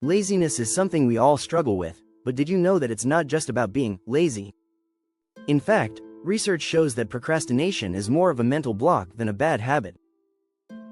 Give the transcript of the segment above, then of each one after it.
Laziness is something we all struggle with, but did you know that it's not just about being lazy? In fact, research shows that procrastination is more of a mental block than a bad habit.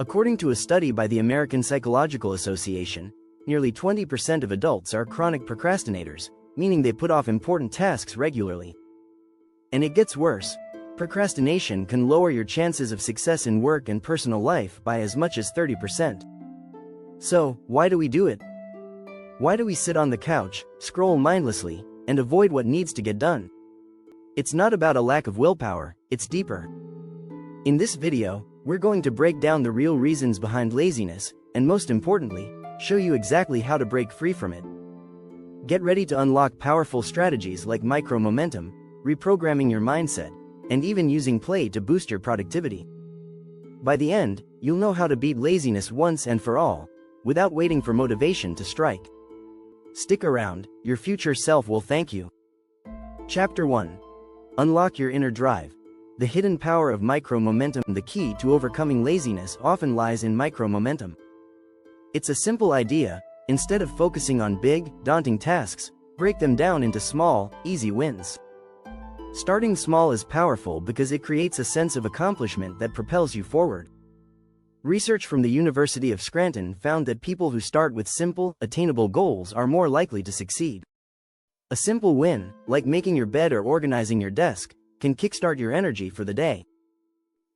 According to a study by the American Psychological Association, nearly 20% of adults are chronic procrastinators, meaning they put off important tasks regularly. And it gets worse. Procrastination can lower your chances of success in work and personal life by as much as 30%. So, why do we do it? Why do we sit on the couch, scroll mindlessly, and avoid what needs to get done? It's not about a lack of willpower, it's deeper. In this video, we're going to break down the real reasons behind laziness, and most importantly, show you exactly how to break free from it. Get ready to unlock powerful strategies like micro-momentum, reprogramming your mindset, and even using play to boost your productivity. By the end, you'll know how to beat laziness once and for all, without waiting for motivation to strike. Stick around, your future self will thank you. Chapter 1. Unlock your inner drive. The hidden power of micro-momentum. The key to overcoming laziness often lies in micro-momentum. It's a simple idea. Instead of focusing on big, daunting tasks, break them down into small, easy wins. Starting small is powerful because it creates a sense of accomplishment that propels you forward. Research from the University of Scranton found that people who start with simple, attainable goals are more likely to succeed. A simple win, like making your bed or organizing your desk, can kickstart your energy for the day.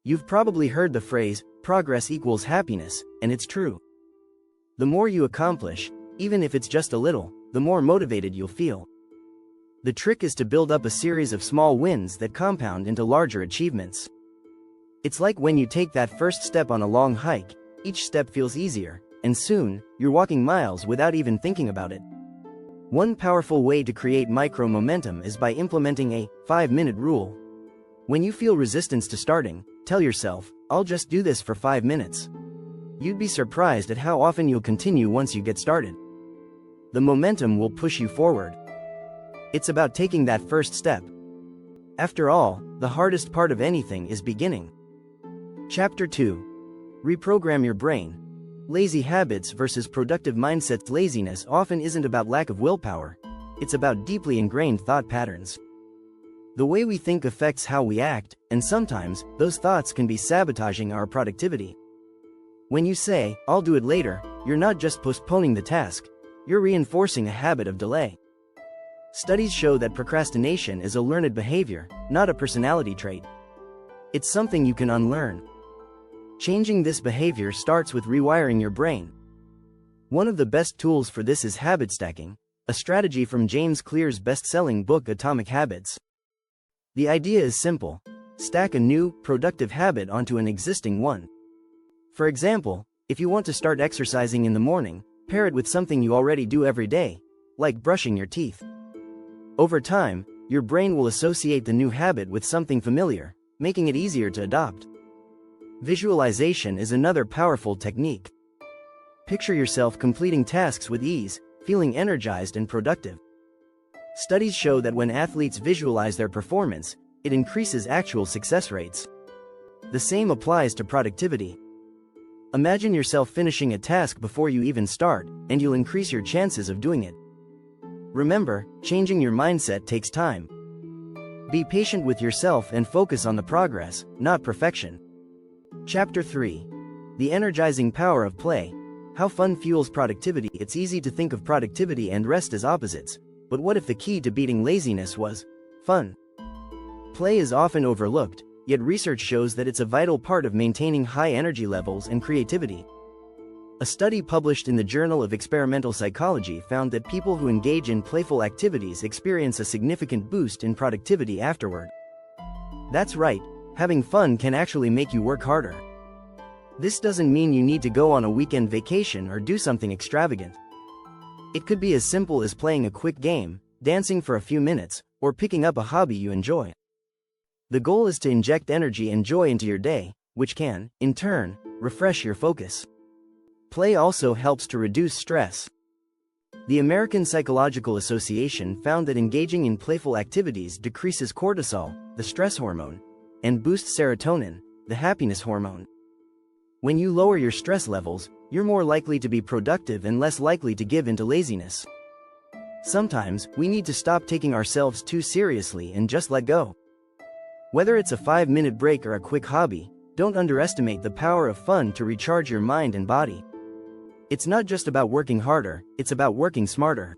You've probably heard the phrase, progress equals happiness, and it's true. The more you accomplish, even if it's just a little, the more motivated you'll feel. The trick is to build up a series of small wins that compound into larger achievements. It's like when you take that first step on a long hike, each step feels easier, and soon, you're walking miles without even thinking about it. One powerful way to create micro-momentum is by implementing a 5-minute rule. When you feel resistance to starting, tell yourself, I'll just do this for 5 minutes. You'd be surprised at how often you'll continue once you get started. The momentum will push you forward. It's about taking that first step. After all, the hardest part of anything is beginning. Chapter 2. Reprogram your brain. Lazy habits versus productive mindsets. Laziness often isn't about lack of willpower. It's about deeply ingrained thought patterns. The way we think affects how we act, and sometimes, those thoughts can be sabotaging our productivity. When you say, I'll do it later, you're not just postponing the task, you're reinforcing a habit of delay. Studies show that procrastination is a learned behavior, not a personality trait. It's something you can unlearn. Changing this behavior starts with rewiring your brain. One of the best tools for this is habit stacking, a strategy from James Clear's best-selling book Atomic Habits. The idea is simple: stack a new, productive habit onto an existing one. For example, if you want to start exercising in the morning, pair it with something you already do every day, like brushing your teeth. Over time, your brain will associate the new habit with something familiar, making it easier to adopt. Visualization is another powerful technique. Picture yourself completing tasks with ease, feeling energized and productive. Studies show that when athletes visualize their performance, it increases actual success rates. The same applies to productivity. Imagine yourself finishing a task before you even start, and you'll increase your chances of doing it. Remember, changing your mindset takes time. Be patient with yourself and focus on the progress, not perfection. Chapter 3. The energizing power of play. How fun fuels productivity. It's easy to think of productivity and rest as opposites, but what if the key to beating laziness was fun? Play is often overlooked, yet research shows that it's a vital part of maintaining high energy levels and creativity. A study published in the Journal of Experimental Psychology found that people who engage in playful activities experience a significant boost in productivity afterward. That's right, having fun can actually make you work harder. This doesn't mean you need to go on a weekend vacation or do something extravagant. It could be as simple as playing a quick game, dancing for a few minutes, or picking up a hobby you enjoy. The goal is to inject energy and joy into your day, which can, in turn, refresh your focus. Play also helps to reduce stress. The American Psychological Association found that engaging in playful activities decreases cortisol, the stress hormone, and boosts serotonin, the happiness hormone. When you lower your stress levels, you're more likely to be productive and less likely to give into laziness. Sometimes, we need to stop taking ourselves too seriously and just let go. Whether it's a 5-minute break or a quick hobby, don't underestimate the power of fun to recharge your mind and body. It's not just about working harder, it's about working smarter.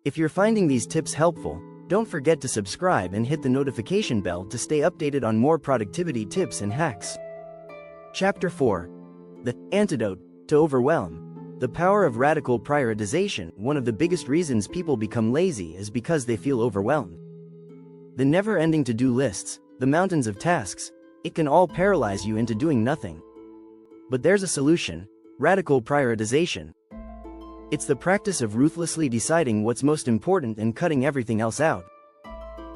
If you're finding these tips helpful, don't forget to subscribe and hit the notification bell to stay updated on more productivity tips and hacks. Chapter 4. The Antidote to Overwhelm. The power of radical prioritization. One of the biggest reasons people become lazy is because they feel overwhelmed. The never-ending to-do lists, the mountains of tasks, it can all paralyze you into doing nothing. But there's a solution: radical prioritization. It's the practice of ruthlessly deciding what's most important and cutting everything else out.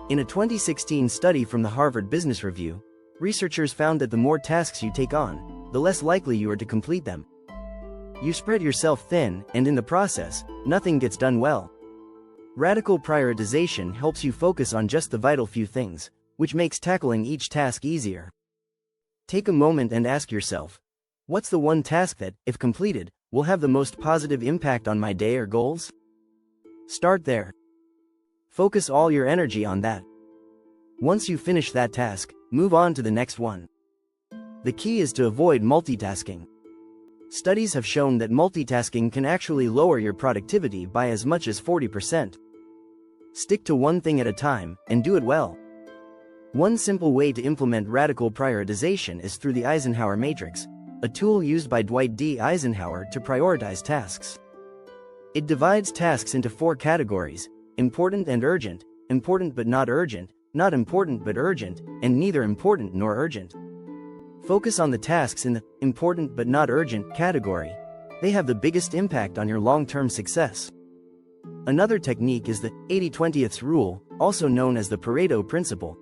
In a 2016 study from the Harvard Business Review, researchers found that the more tasks you take on, the less likely you are to complete them. You spread yourself thin, and in the process, nothing gets done well. Radical prioritization helps you focus on just the vital few things, which makes tackling each task easier. Take a moment and ask yourself, what's the one task that, if completed, will have the most positive impact on my day or goals? Start there. Focus all your energy on that. Once you finish that task, move on to the next one. The key is to avoid multitasking. Studies have shown that multitasking can actually lower your productivity by as much as 40%. Stick to one thing at a time, and do it well. One simple way to implement radical prioritization is through the Eisenhower matrix, a tool used by Dwight D. Eisenhower to prioritize tasks. It divides tasks into 4 categories: important and urgent, important but not urgent, not important but urgent, and neither important nor urgent. Focus on the tasks in the important but not urgent category. They have the biggest impact on your long-term success. Another technique is the 80-20 rule, also known as the Pareto principle.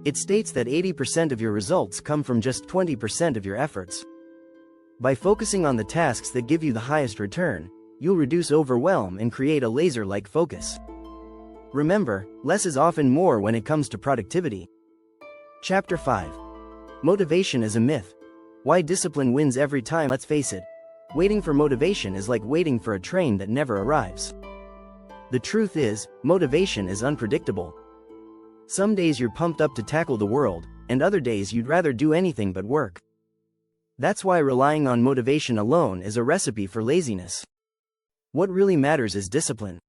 It states that 80% of your results come from just 20% of your efforts. By focusing on the tasks that give you the highest return, you'll reduce overwhelm and create a laser-like focus. Remember, less is often more when it comes to productivity. Chapter 5. Motivation is a myth. Why discipline wins every time. Let's face it, waiting for motivation is like waiting for a train that never arrives. The truth is, motivation is unpredictable. Some days you're pumped up to tackle the world, and other days you'd rather do anything but work. That's why relying on motivation alone is a recipe for laziness. What really matters is discipline.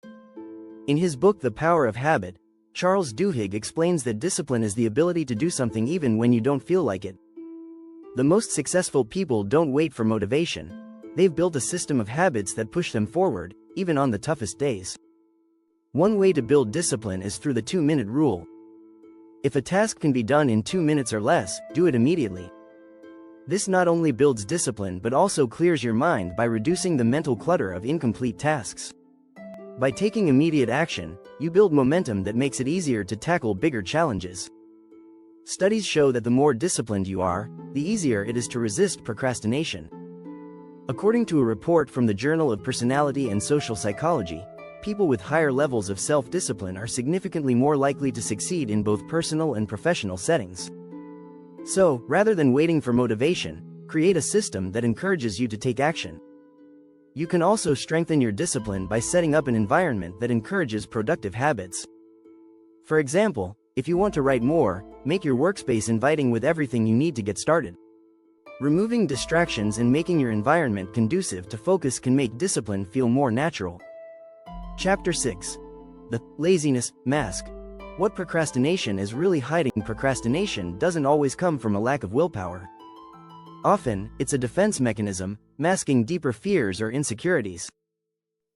In his book The Power of Habit, Charles Duhigg explains that discipline is the ability to do something even when you don't feel like it. The most successful people don't wait for motivation. They've built a system of habits that push them forward, even on the toughest days. One way to build discipline is through the 2-minute rule. If a task can be done in 2 minutes or less, do it immediately. This not only builds discipline but also clears your mind by reducing the mental clutter of incomplete tasks. By taking immediate action, you build momentum that makes it easier to tackle bigger challenges. Studies show that the more disciplined you are, the easier it is to resist procrastination. According to a report from the Journal of Personality and Social Psychology, people with higher levels of self-discipline are significantly more likely to succeed in both personal and professional settings. So, rather than waiting for motivation, create a system that encourages you to take action. You can also strengthen your discipline by setting up an environment that encourages productive habits. For example, if you want to write more, make your workspace inviting with everything you need to get started. Removing distractions and making your environment conducive to focus can make discipline feel more natural. Chapter 6. The Laziness Mask. What procrastination is really hiding. Procrastination doesn't always come from a lack of willpower. Often, it's a defense mechanism, masking deeper fears or insecurities.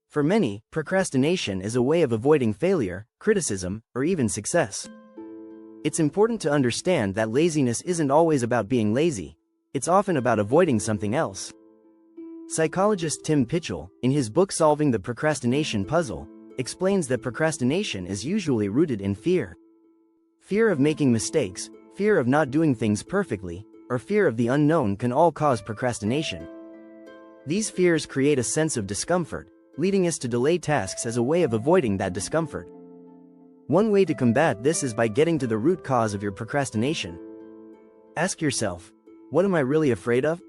For many, procrastination is a way of avoiding failure, criticism, or even success. It's important to understand that laziness isn't always about being lazy. It's often about avoiding something else. Psychologist Tim Pitchell, in his book Solving the Procrastination Puzzle, explains that procrastination is usually rooted in fear. Fear of making mistakes, fear of not doing things perfectly, or fear of the unknown can all cause procrastination. These fears create a sense of discomfort, leading us to delay tasks as a way of avoiding that discomfort. One way to combat this is by getting to the root cause of your procrastination. Ask yourself, what am I really afraid of?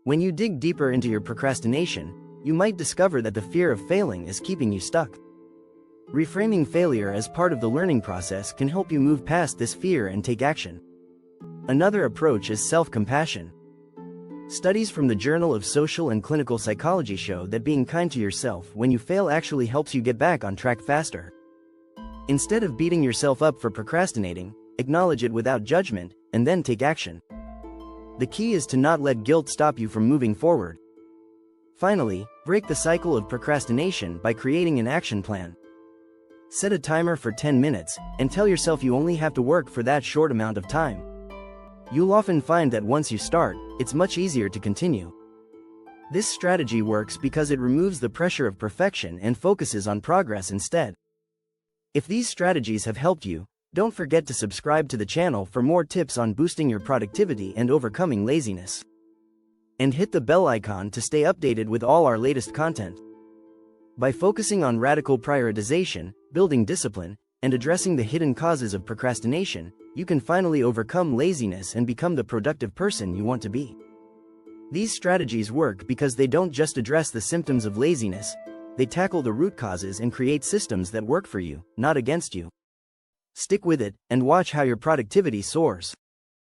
When you dig deeper into your procrastination, you might discover that the fear of failing is keeping you stuck. Reframing failure as part of the learning process can help you move past this fear and take action. Another approach is self-compassion. Studies from the Journal of Social and Clinical Psychology show that being kind to yourself when you fail actually helps you get back on track faster. Instead of beating yourself up for procrastinating, acknowledge it without judgment, and then take action. The key is to not let guilt stop you from moving forward. Finally, break the cycle of procrastination by creating an action plan. Set a timer for 10 minutes, and tell yourself you only have to work for that short amount of time. You'll often find that once you start, it's much easier to continue. This strategy works because it removes the pressure of perfection and focuses on progress instead. If these strategies have helped you, don't forget to subscribe to the channel for more tips on boosting your productivity and overcoming laziness. And hit the bell icon to stay updated with all our latest content. By focusing on radical prioritization, building discipline, and addressing the hidden causes of procrastination, you can finally overcome laziness and become the productive person you want to be. These strategies work because they don't just address the symptoms of laziness, they tackle the root causes and create systems that work for you, not against you. Stick with it, and watch how your productivity soars.